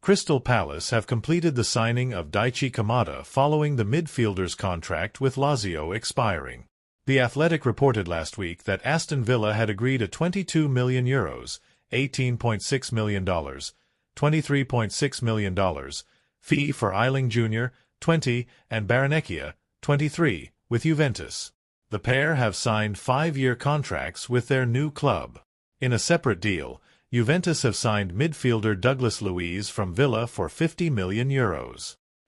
Crystal Palace have completed the signing of Daichi Kamada following the midfielder's contract with Lazio expiring. The Athletic reported last week that Aston Villa had agreed a €22 million, $18.6 million, $23.6 million, fee for Eiling Jr., 20, and Baranecchia, 23, with Juventus. The pair have signed 5-year contracts with their new club. In a separate deal, Juventus have signed midfielder Douglas Luiz from Villa for €50 million.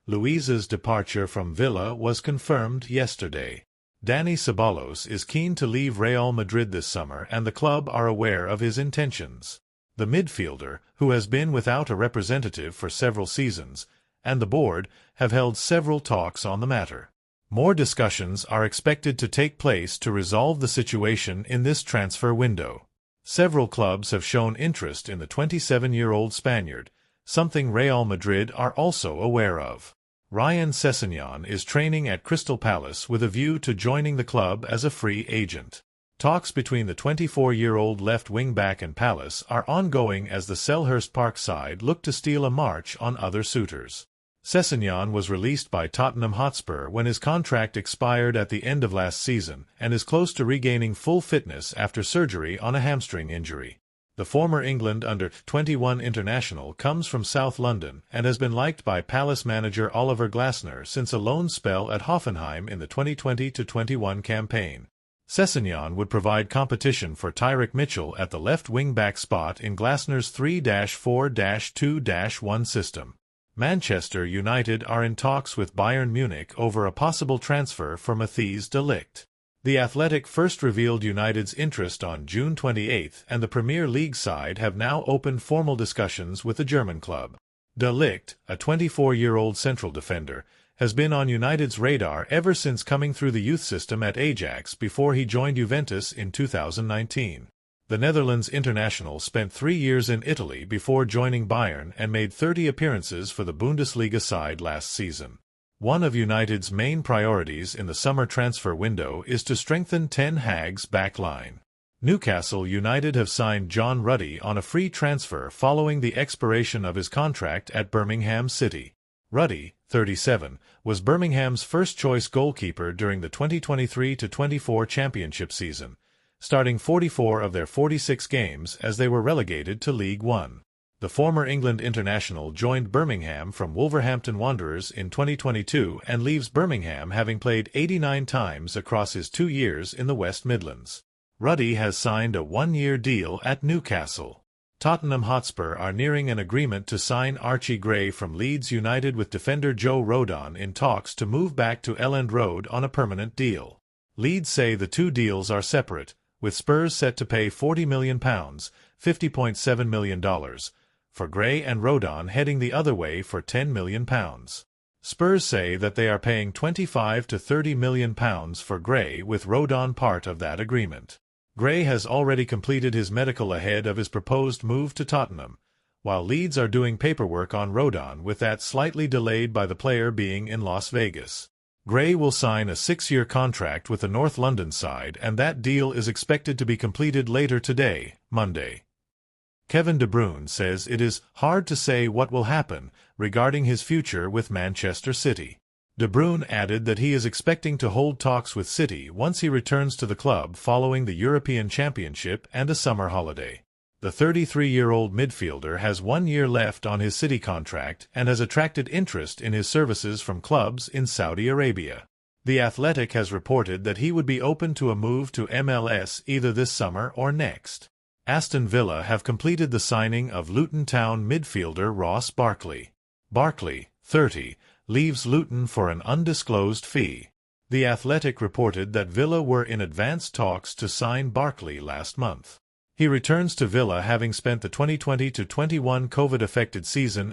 Luiz's departure from Villa was confirmed yesterday. Dani Ceballos is keen to leave Real Madrid this summer, and the club are aware of his intentions. The midfielder, who has been without a representative for several seasons, and the board, have held several talks on the matter. More discussions are expected to take place to resolve the situation in this transfer window. Several clubs have shown interest in the 27-year-old Spaniard, something Real Madrid are also aware of. Ryan Sessegnon is training at Crystal Palace with a view to joining the club as a free agent. Talks between the 24-year-old left wing-back and Palace are ongoing as the Selhurst Park side look to steal a march on other suitors. Sessegnon was released by Tottenham Hotspur when his contract expired at the end of last season and is close to regaining full fitness after surgery on a hamstring injury. The former England under-21 international comes from South London and has been liked by Palace manager Oliver Glasner since a loan spell at Hoffenheim in the 2020-21 campaign. Sessegnon would provide competition for Tyrick Mitchell at the left wing-back spot in Glasner's 3-4-2-1 system. Manchester United are in talks with Bayern Munich over a possible transfer for Matthijs de Ligt. The Athletic first revealed United's interest on June 28, and the Premier League side have now opened formal discussions with the German club. De Ligt, a 24-year-old central defender, has been on United's radar ever since coming through the youth system at Ajax before he joined Juventus in 2019. The Netherlands international spent 3 years in Italy before joining Bayern and made 30 appearances for the Bundesliga side last season. One of United's main priorities in the summer transfer window is to strengthen Ten Hag's back line. Newcastle United have signed John Ruddy on a free transfer following the expiration of his contract at Birmingham City. Ruddy, 37, was Birmingham's first-choice goalkeeper during the 2023-24 championship season, starting 44 of their 46 games as they were relegated to League One. The former England international joined Birmingham from Wolverhampton Wanderers in 2022 and leaves Birmingham having played 89 times across his 2 years in the West Midlands. Ruddy has signed a 1-year deal at Newcastle. Tottenham Hotspur are nearing an agreement to sign Archie Gray from Leeds United, with defender Joe Rodon in talks to move back to Elland Road on a permanent deal. Leeds say the two deals are separate, with Spurs set to pay £40 million, $50.7 million, for Gray, and Rodon heading the other way for £10 million. Spurs say that they are paying £25 to £30 million for Gray, with Rodon part of that agreement. Gray has already completed his medical ahead of his proposed move to Tottenham, while Leeds are doing paperwork on Rodon, with that slightly delayed by the player being in Las Vegas. Gray will sign a 6-year contract with the North London side, and that deal is expected to be completed later today, Monday. Kevin De Bruyne says it is hard to say what will happen regarding his future with Manchester City. De Bruyne added that he is expecting to hold talks with City once he returns to the club following the European Championship and a summer holiday. The 33-year-old midfielder has 1 year left on his City contract and has attracted interest in his services from clubs in Saudi Arabia. The Athletic has reported that he would be open to a move to MLS either this summer or next. Aston Villa have completed the signing of Luton Town midfielder Ross Barkley. Barkley, 30, leaves Luton for an undisclosed fee. The Athletic reported that Villa were in advanced talks to sign Barkley last month. He returns to Villa having spent the 2020-21 COVID-affected season